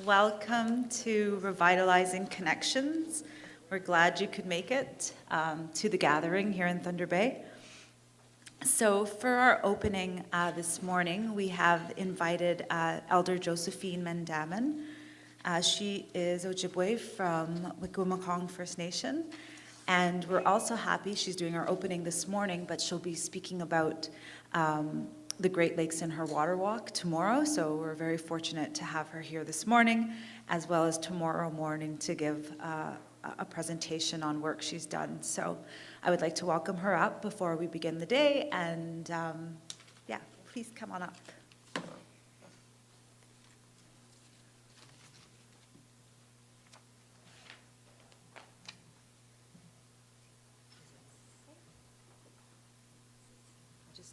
Welcome to Revitalizing Connections. We're glad you could make it to the gathering here in Thunder Bay. So for our opening this morning, we have invited Elder Josephine Mendaman. She is Ojibwe from Wikumakong First Nation. And we're also happy she's doing our opening this morning, but she'll be speaking about the Great Lakes in her water walk tomorrow. So we're very fortunate to have her here this morning, as well as tomorrow morning to give a presentation on work she's done. So I would like to welcome her up before we begin the day. And please come on up.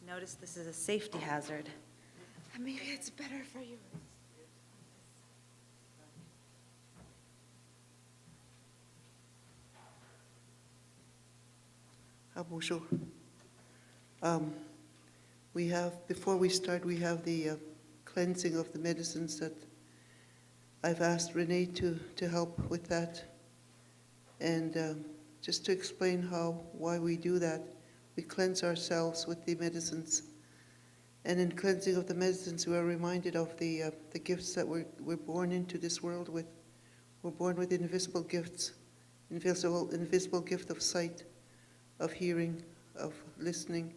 Notice this is a safety hazard. Maybe it's better for you. Before we start, we have the cleansing of the medicines that I've asked Renee to help with that. And just to explain why we do that, we cleanse ourselves with the medicines. And in cleansing of the medicines, we are reminded of the gifts that we're born into this world with. We're born with invisible gifts, invisible gift of sight, of hearing, of listening,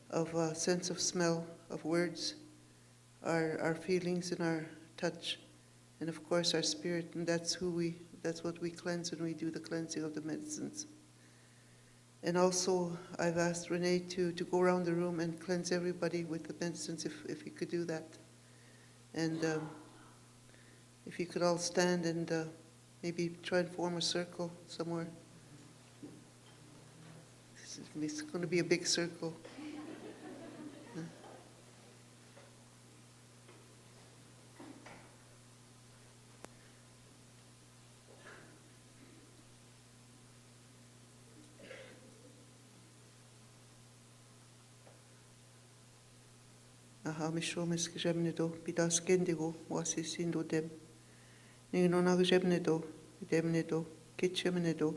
of sense of smell, of words, our feelings and our touch, and of course our spirit. And that's what we cleanse when we do the cleansing of the medicines. And also, I've asked Renee to go around the room and cleanse everybody with the medicines, if you could do that. And if you could all stand and maybe try and form a circle somewhere. It's going to be a big circle. Mishomis gejemnedo, bidas gendigo, wasis indo dem. Ninona gejemnedo, demnedo, kitchemnedo,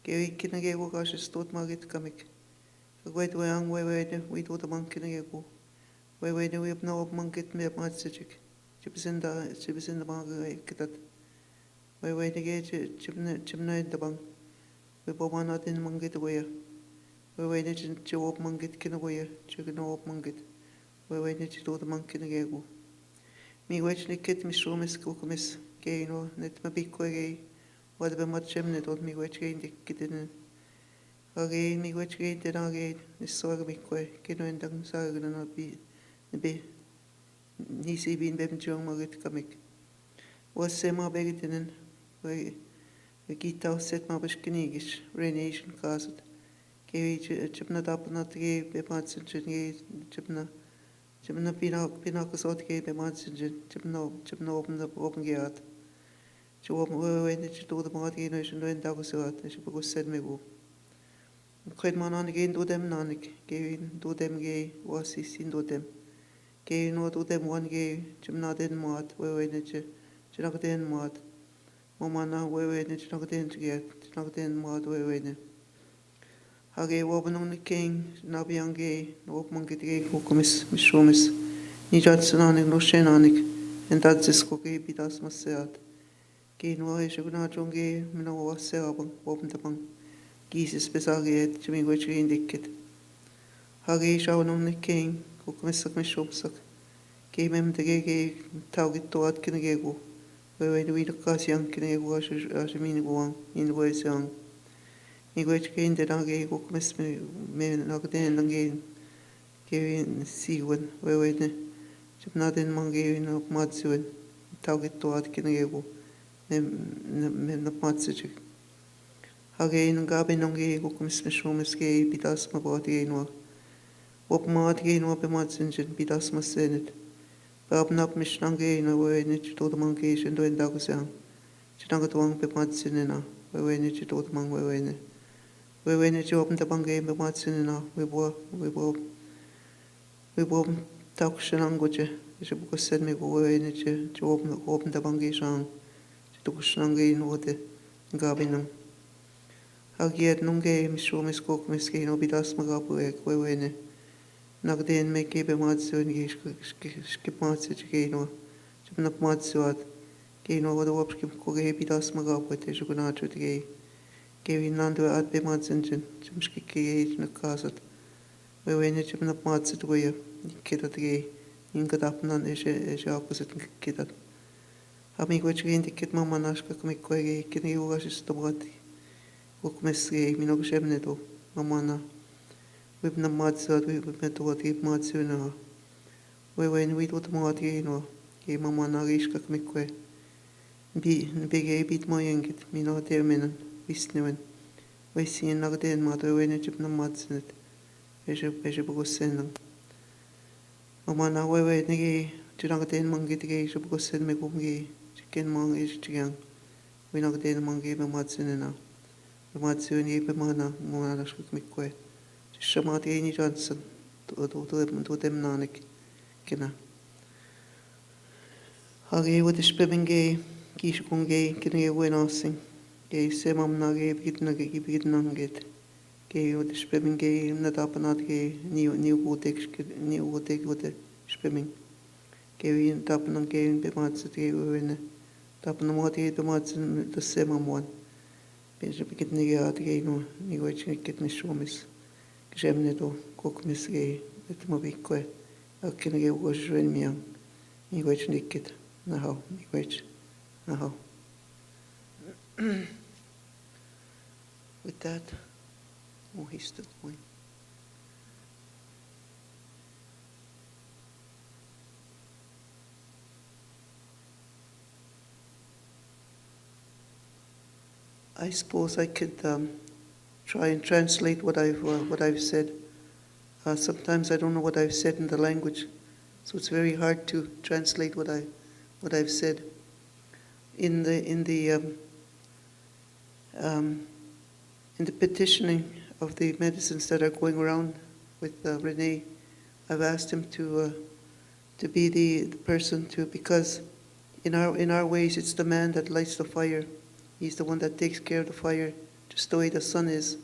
geri kinagego gashes tot magit kamik. Agwed weang wewede, we do the monkinagego. Wewede we have no monkit me matsijik. Chips in the margaret kitat. Wewede gage chimna in the bang. We bobanat in mangit away. Wewede job mangit kinaway, chicken op mangit. We need to the monkey in the gego. Me watch the kit, Miss Romis, cookamis, gay, no, net my big quay, whatever much chimney told me which gain the kitten. Again, me which gain did again, this sorg me quay, kino and dung sargon and not be the bay. Nisi being bem jung market comic. Was sema begitin, where we get out set my bishkinigish, raination caset. Gay chipna up not gay, be mats and chipna. Chimna pinakasot gave a mansin, chimno open gate. She opened when she told the Martin and went down and she was said me go. Quedman on again do them nonic, gave do them gay, was he seen do them. Gay no do them one gay, chimna den mat, where when it chinock den mat. Momana, where when it chinock den to get, chinock den mat, where when it. Hage woben on the king, nabian gay, no monkey gay, cookamis, mishomis, nijatsunanik, no shenanik, and that's this cookie bidas maseat. Gay no I should not jong gay, no was serabang, woben the bang. Geese besagate, to me which we indicate. Hage shown on the king, cookamis, mishopsak. Gay mem the gay, target to at kinagego, where we the cast young kinagego as a meaning one, in the way young. Me which gain the dangay book miss me knock den again. Giving see one where we chip not in mangay no matsuin. Target to at kinagego. Mem the matsich. Again gabin angay book miss me show miss gay bidas my body no. Wop mat gain up a matsinjin bidas my senate. Bab nap mish nangay no way nich to the monkey and doing dagusang. Chinagat wang pe matsinina. Where we need to do the mang where we need to open the bangay, but what's in enough? We will talk language, Je bukusen me go ene je open da bangi shang. Je to kushnangi in wote gabinam. Agiet nunge misho miskok miski no bidas magapu wene. Nagden me kebe matsu ngi skip matsu no. Jibnak matsu at. Geno wada wapskim koge bidas magapu te jugunachu te. Gevi nandu at be matsinjin. Jimski ke na kasat. Wene jibnak matsu tuya. Kita te. Ingadapnan is opposite kita. Amigo chigindi kit mama nashka kamikoge kini ugasis tomati. Ukmesge minog shemneto mamana. Wibna matsu wibmeto at matsu na. When we do tomati no. Ge mamana rishka kamikwe. Bige bit moyengit mino terminan. Visnewen. We see nagden mother when it chipna matsunet. Ejebugosenang. Mamana wewe nigi chunagaten mangi tige shubugosen me gumgi chicken mang is chigang. Winagaten mangi me matsunena. The matsun ye bemana mona shuk mikwe. Shamati any Johnson to them nanik kina. Hagi with the spimming gay, kishukunge, kine winasing. Gay semam nage bidnangit. Gay with the spimming gay, nadapanat gay, new wotek with the spimming. Gay in tapanam gay in bematsu gay win. Tapanamati bematsu the semam one. Bishop get nigga gay no, ni watch get me shomis. Gemnedo, cook miss gay, let mobique. A kinege was ren miang. Ni watch naked. Now, ni watch. Now. With that, oh, he's still going. I suppose I could try and translate what I've said. Sometimes I don't know what I've said in the language, so it's very hard to translate what I've said. In the petitioning of the medicines that are going around with Renee, I've asked him to be the person because in our ways it's the man that lights the fire. He's the one that takes care of the fire, just the way the sun is,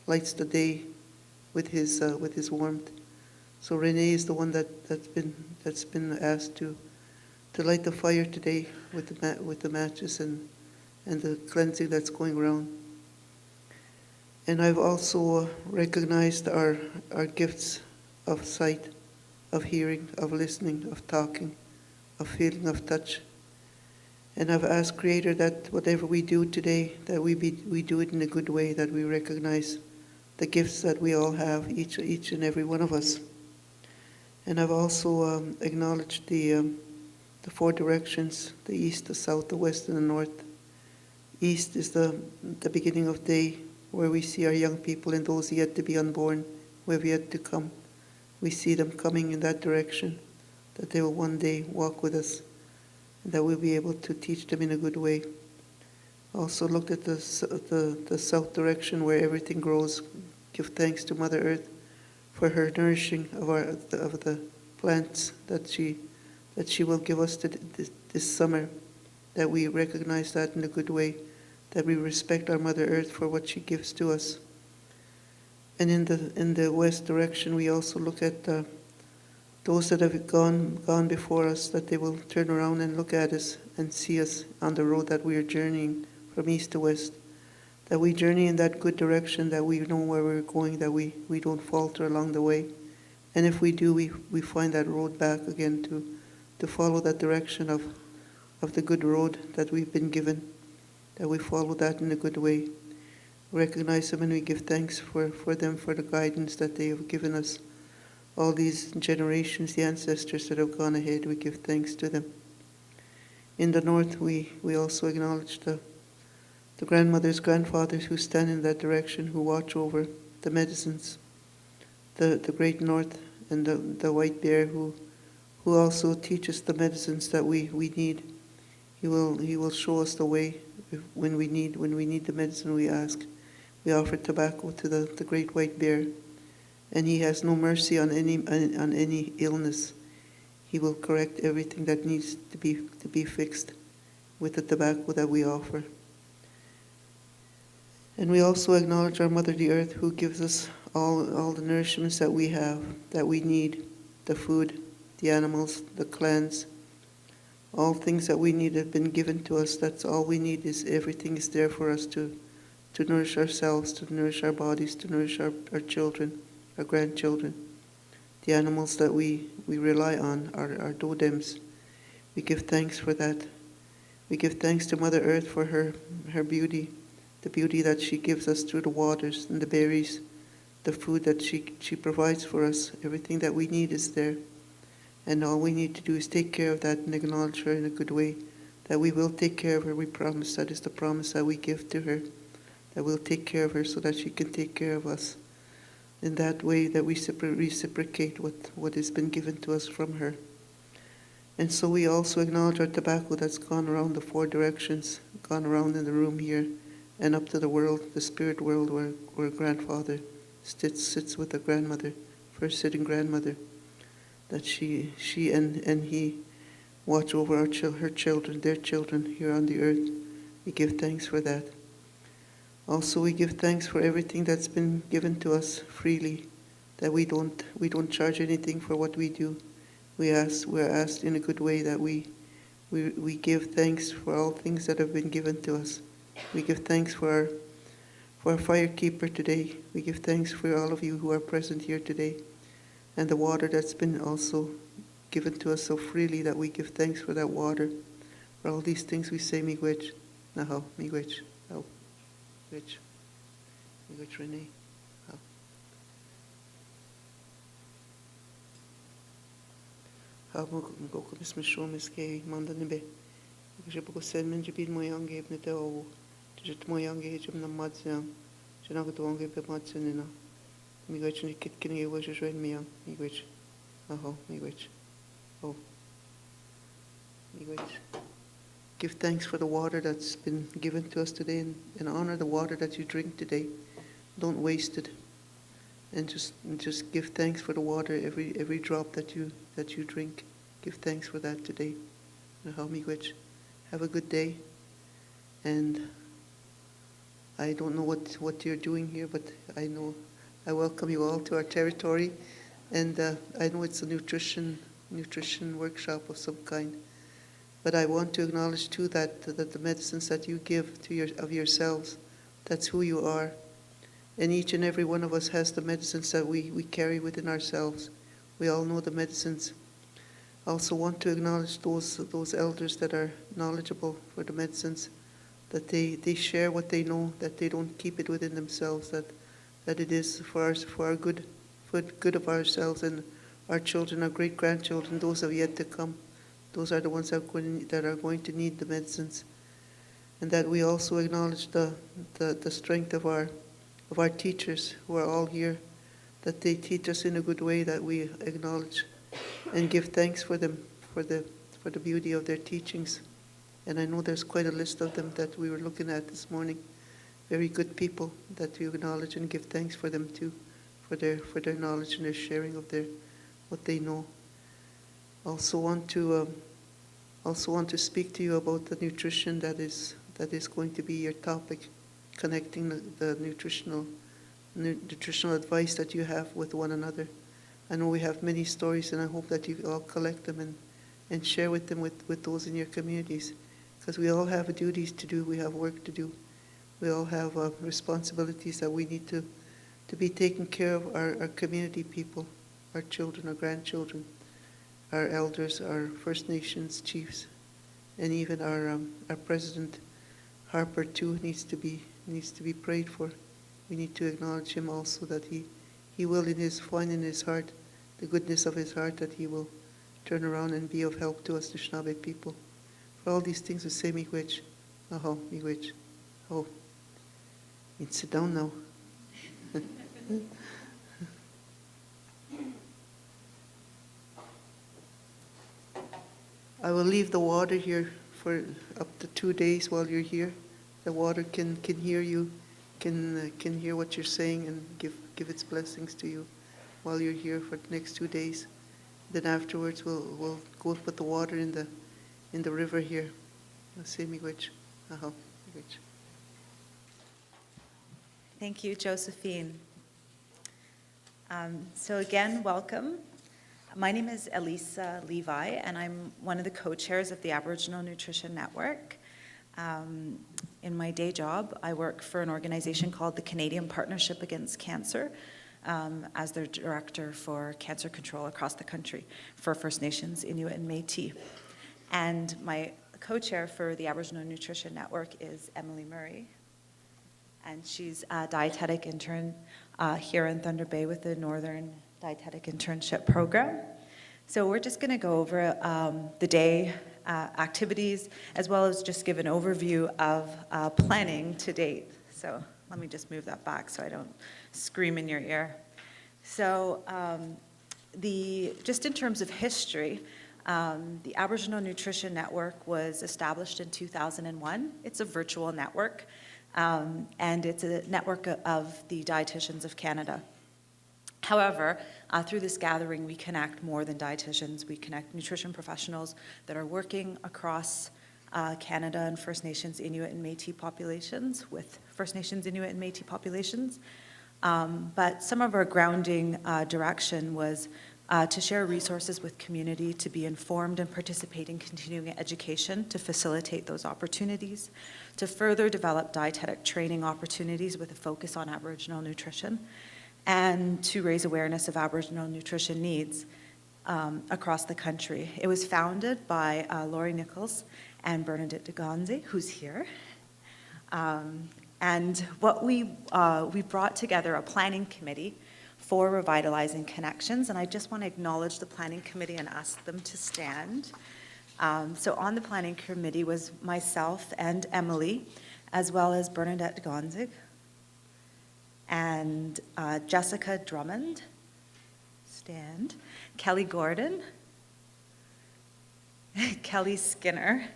lights the day with his warmth. So Renee is the one that's been asked to light the fire today with the matches and the cleansing that's going around. And I've also recognized our gifts of sight, of hearing, of listening, of talking, of feeling, of touch. And I've asked Creator that whatever we do today, that we do it in a good way, that we recognize the gifts that we all have, each and every one of us. And I've also acknowledged the four directions: the east, the south, the west, and the north. East is the beginning of day, where we see our young people and those yet to be unborn, who have yet to come. We see them coming in that direction, that they will one day walk with us, and that we'll be able to teach them in a good way. Also looked at the south direction, where everything grows. Give thanks to Mother Earth for her nourishing of the plants that she will give us this summer, that we recognize that in a good way, that we respect our Mother Earth for what she gives to us. And in the west direction, we also look at those that have gone before us, that they will turn around and look at us and see us on the road that we are journeying from east to west, that we journey in that good direction, that we know where we're going, that we don't falter along the way. And if we do, we find that road back again to follow that direction of the good road that we've been given, that we follow that in a good way. Recognize them and we give thanks for them, for the guidance that they have given us. All these generations, the ancestors that have gone ahead, we give thanks to them. In the north, we also acknowledge the grandmothers, grandfathers who stand in that direction, who watch over the medicines, the great north, and the white bear who also teaches the medicines that we need. He will show us the way when we need the medicine. We ask. We offer tobacco to the great white bear, and he has no mercy on any illness. He will correct everything that needs to be fixed with the tobacco that we offer. And we also acknowledge our Mother the Earth, who gives us all the nourishments that we have, that we need, the food, the animals, the clans, all things that we need have been given to us. That's all we need, is everything is there for us to nourish ourselves, to nourish our bodies, to nourish our children, our grandchildren. The animals that we rely on, our totems. We give thanks for that. We give thanks to Mother Earth for her beauty, the beauty that she gives us through the waters and the berries, the food that she provides for us. Everything that we need is there. And all we need to do is take care of that and acknowledge her in a good way, that we will take care of her. We promise. That is the promise that we give to her, that we'll take care of her so that she can take care of us. In that way that we reciprocate what has been given to us from her. And so we also acknowledge our tobacco that's gone around the 4 directions, gone around in the room here, and up to the world, the spirit world, where grandfather sits with the grandmother, first sitting grandmother, that she and he watch over her children, their children here on the earth. We give thanks for that. Also, we give thanks for everything that's been given to us freely, that we don't charge anything for what we do. We're asked in a good way that we give thanks for all things that have been given to us. We give thanks for our firekeeper today. We give thanks for all of you who are present here today, and the water that's been also given to us so freely, that we give thanks for that water. For all these things we say miigwech, naho, miigwech, oh. Which Renee? Oh. How mo go mis show mis ke manda nibe. Je bugo sen men je bid mo yange ibn te o. Je mo yange je na madsam. Je na go to yange be madsen na. Mi go chni kit kini wo je join mi yang. Mi go. Oh, mi go. Oh. Mi go. Give thanks for the water that's been given to us today, and honor the water that you drink today. Don't waste it, and just give thanks for the water, every drop that you drink. Give thanks for that today. Have a good day, and I don't know what you're doing here, but I know I welcome you all to our territory, and I know it's a nutrition workshop of some kind. But I want to acknowledge too that the medicines that you give of yourselves, that's who you are. And each and every one of us has the medicines that we carry within ourselves. We all know the medicines. I also want to acknowledge those elders that are knowledgeable for the medicines, that they share what they know, that they don't keep it within themselves, that it is for our good of ourselves and our children, our great-grandchildren, those have yet to come. Those are the ones that are going to need the medicines. And that we also acknowledge the strength of our teachers who are all here, that they teach us in a good way, that we acknowledge and give thanks for them, for the beauty of their teachings. And I know there's quite a list of them that we were looking at this morning. Very good people that we acknowledge and give thanks for them too, for their knowledge and their sharing of what they know. Also want to speak to you about the nutrition that is going to be your topic, connecting the nutritional advice that you have with one another. I know we have many stories, and I hope that you all collect them and share with them with those in your communities, because we all have duties to do. We have work to do. We all have responsibilities that we need to be taking care of our community people, our children, our grandchildren, our elders, our First Nations chiefs, and even our president, Harper too, needs to be prayed for. We need to acknowledge him also, that he will find in his heart the goodness of his heart, that he will turn around and be of help to us, the Shnabeg people. For all these things we say miigwech, aho, miigwech, oh. You can sit down now. I will leave the water here for up to 2 days while you're here. The water can hear you, can hear what you're saying, and give its blessings to you while you're here for the next 2 days. Then afterwards, we'll go put the water in the river here. See miigwech. Aho. Miigwech. Thank you, Josephine. So again, welcome. My name is Elisa Levi, and I'm one of the co-chairs of the Aboriginal Nutrition Network. In my day job, I work for an organization called the Canadian Partnership Against Cancer as their director for cancer control across the country for First Nations, Inuit, and Métis. And my co-chair for the Aboriginal Nutrition Network is Emily Murray, and she's a dietetic intern here in Thunder Bay with the Northern Dietetic Internship Program. So we're just going to go over the day activities, as well as just give an overview of planning to date. So let me just move that back so I don't scream in your ear. So just in terms of history, the Aboriginal Nutrition Network was established in 2001. It's a virtual network, and it's a network of the Dietitians of Canada. However, through this gathering, we connect more than dietitians. We connect nutrition professionals that are working across Canada and First Nations, Inuit, and Métis populations with First Nations, Inuit, and Métis populations. But some of our grounding direction was to share resources with community, to be informed and participate in continuing education, to facilitate those opportunities, to further develop dietetic training opportunities with a focus on Aboriginal nutrition, and to raise awareness of Aboriginal nutrition needs across the country. It was founded by Laurie Nichols and Bernadette DeGanze, who's here. And what we brought together a planning committee for Revitalizing Connections, and I just want to acknowledge the planning committee and ask them to stand. So on the planning committee was myself and Emily, as well as Bernadette DeGanze, and Jessica Drummond, stand, Kelly Gordon, Kelly Skinner,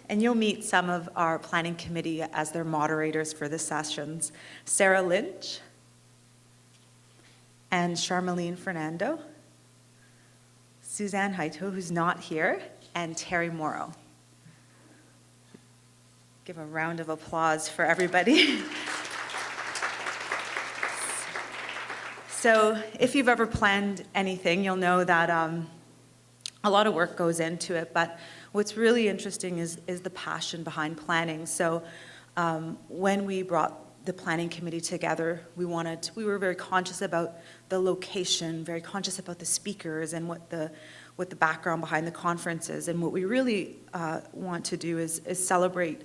and you'll meet some of our planning committee as their moderators for the sessions, Sarah Lynch, and Charmaline Fernando, Suzanne Haito, who's not here, and Terry Morrow. Give a round of applause for everybody. So if you've ever planned anything, you'll know that a lot of work goes into it, but what's really interesting is the passion behind planning. So when we brought the planning committee together, we were very conscious about the location, very conscious about the speakers and what the background behind the conference is. And what we really want to do is celebrate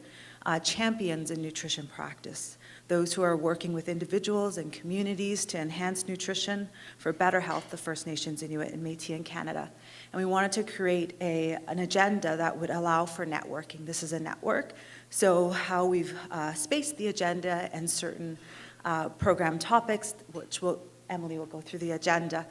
champions in nutrition practice, those who are working with individuals and communities to enhance nutrition for better health of First Nations, Inuit, and Métis in Canada. And we wanted to create an agenda that would allow for networking. This is a network, so how we've spaced the agenda and certain program topics, which Emily will go through the agenda,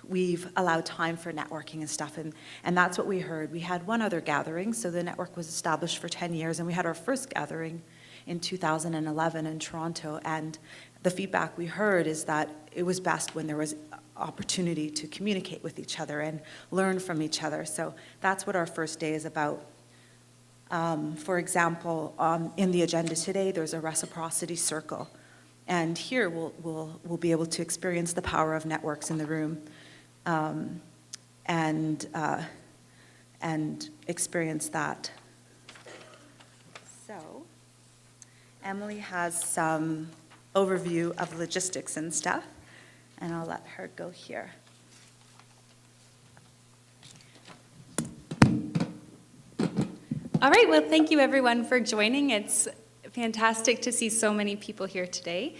we've allowed time for networking and stuff, and that's what we heard. We had one other gathering, so the network was established for 10 years, and we had our first gathering in 2011 in Toronto, and the feedback we heard is that it was best when there was opportunity to communicate with each other and learn from each other. So that's what our first day is about. For example, in the agenda today, there's a reciprocity circle, and here we'll be able to experience the power of networks in the room, and experience that. So Emily has some overview of logistics and stuff, and I'll let her go here. All right, well, thank you everyone for joining. It's fantastic to see so many people here today.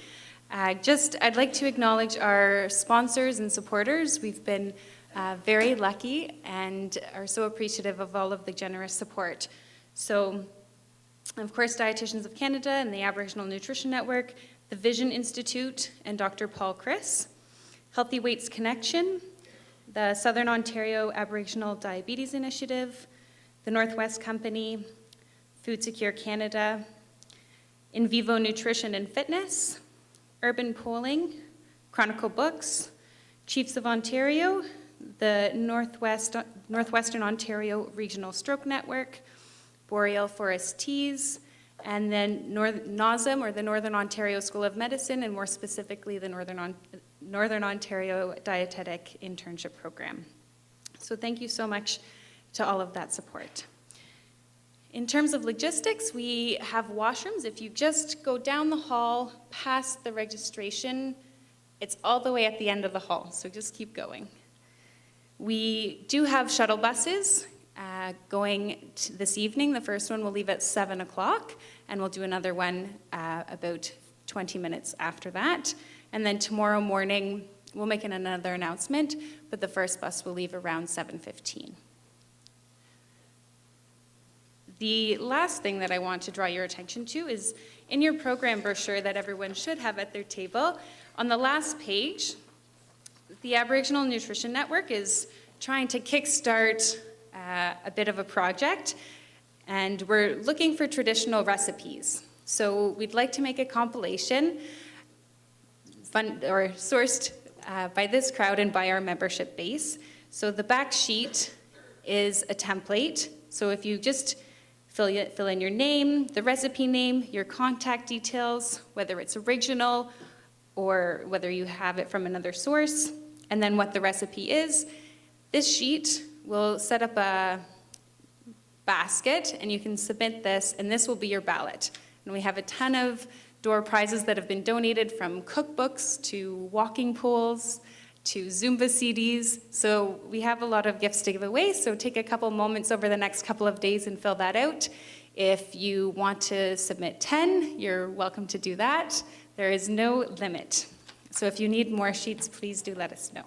I'd like to acknowledge our sponsors and supporters. We've been very lucky and are so appreciative of all of the generous support. So, of course, Dietitians of Canada and the Aboriginal Nutrition Network, the Vision Institute and Dr. Paul Chris, Healthy Weights Connection, the Southern Ontario Aboriginal Diabetes Initiative, the Northwest Company, Food Secure Canada, In Vivo Nutrition and Fitness, Urban Polling, Chronicle Books, Chiefs of Ontario, the Northwestern Ontario Regional Stroke Network, Boreal Forest Teas, and then NOSM, or the Northern Ontario School of Medicine, and more specifically the Northern Ontario Dietetic Internship Program. So thank you so much to all of that support. In terms of logistics, we have washrooms. If you just go down the hall past the registration, it's all the way at the end of the hall, so just keep going. We do have shuttle buses going this evening. The first one will leave at 7 o'clock, and we'll do another one about 20 minutes after that. And then tomorrow morning, we'll make another announcement, but the first bus will leave around 7:15. The last thing that I want to draw your attention to is in your program brochure that everyone should have at their table. On the last page, the Aboriginal Nutrition Network is trying to kickstart a bit of a project, and we're looking for traditional recipes. So we'd like to make a compilation sourced by this crowd and by our membership base. So the back sheet is a template. So if you just fill in your name, the recipe name, your contact details, whether it's original or whether you have it from another source, and then what the recipe is. This sheet will set up a basket, and you can submit this, and this will be your ballot. And we have a ton of door prizes that have been donated, from cookbooks to walking poles to Zumba CDs. So we have a lot of gifts to give away, so take a couple moments over the next couple of days and fill that out. If you want to submit 10, you're welcome to do that. There is no limit. So if you need more sheets, please do let us know.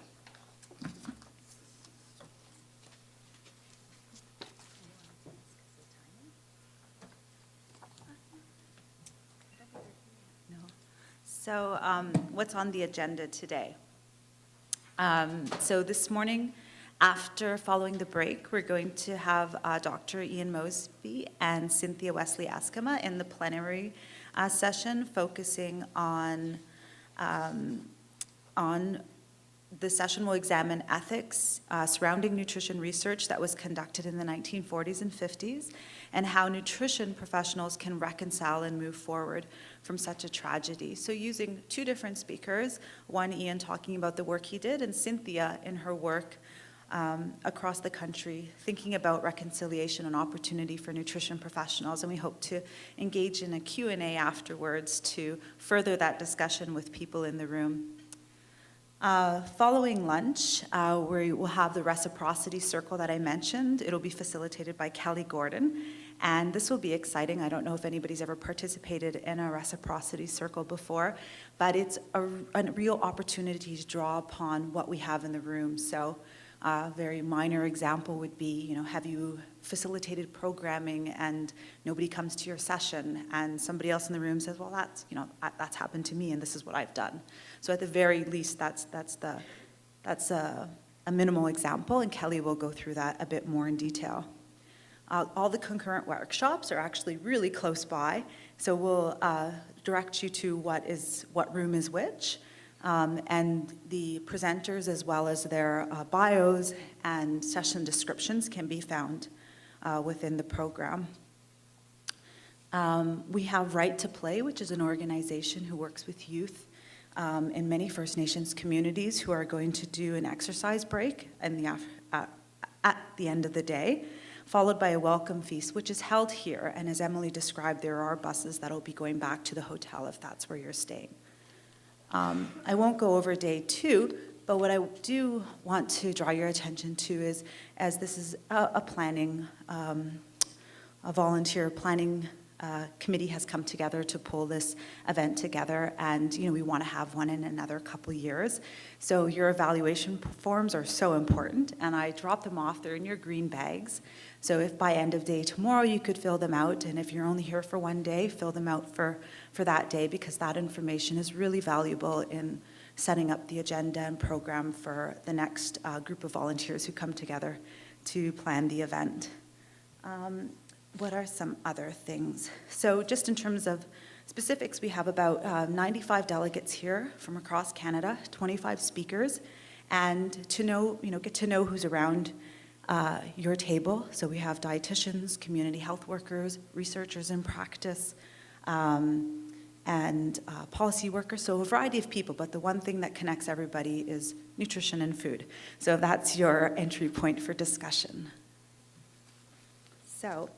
So what's on the agenda today? So this morning, following the break, we're going to have Dr. Ian Mosby and Cynthia Wesley Askama in the plenary session, focusing on the session will examine ethics surrounding nutrition research that was conducted in the 1940s and 50s, and how nutrition professionals can reconcile and move forward from such a tragedy. So using two different speakers, one Ian talking about the work he did, and Cynthia in her work across the country, thinking about reconciliation and opportunity for nutrition professionals. And we hope to engage in a Q&A afterwards to further that discussion with people in the room. Following lunch, we will have the reciprocity circle that I mentioned. It'll be facilitated by Kelly Gordon, and this will be exciting. I don't know if anybody's ever participated in a reciprocity circle before, but it's a real opportunity to draw upon what we have in the room. So a very minor example would be, have you facilitated programming and nobody comes to your session, and somebody else in the room says, well, that's happened to me and this is what I've done. So at the very least, that's a minimal example, and Kelly will go through that a bit more in detail. All the concurrent workshops are actually really close by, so we'll direct you to what room is which. And the presenters, as well as their bios and session descriptions, can be found within the program. We have Right to Play, which is an organization who works with youth in many First Nations communities, who are going to do an exercise break at the end of the day, followed by a welcome feast, which is held here. And as Emily described, there are buses that will be going back to the hotel if that's where you're staying. I won't go over day 2, but what I do want to draw your attention to is, as this is a volunteer planning committee has come together to pull this event together, and we want to have one in another couple years. So your evaluation forms are so important, and I drop them off. They're in your green bags. So if by end of day tomorrow you could fill them out, and if you're only here for one day, fill them out for that day, because that information is really valuable in setting up the agenda and program for the next group of volunteers who come together to plan the event. What are some other things? So just in terms of specifics, we have about 95 delegates here from across Canada, 25 speakers, and to know, get to know who's around your table. So we have dietitians, community health workers, researchers in practice, and policy workers, so a variety of people, but the one thing that connects everybody is nutrition and food. So that's your entry point for discussion. So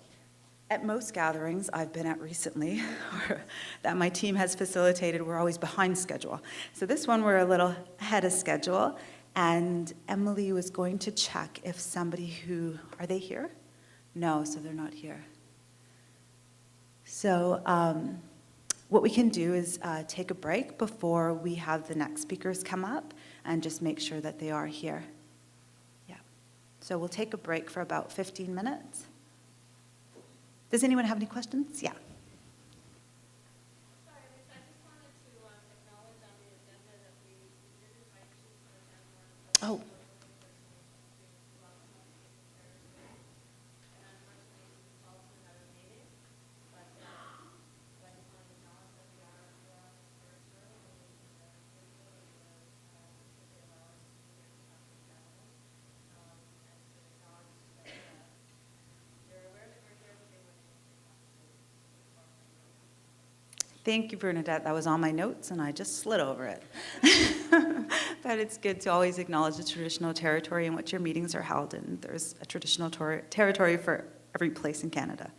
at most gatherings I've been at recently, or that my team has facilitated, we're always behind schedule. So this one we're a little ahead of schedule, and Emily was going to check if somebody who, are they here? No, so they're not here. So what we can do is take a break before we have the next speakers come up and just make sure that they are here. Yeah. So we'll take a break for about 15 minutes. Does anyone have any questions? Yeah. Sorry, I just wanted to acknowledge on the agenda that we did invite you for an Oh. Thank you, Bernadette. That was on my notes, and I just slid over it. But it's good to always acknowledge the traditional territory in which your meetings are held, and there's a traditional territory for every place in Canada.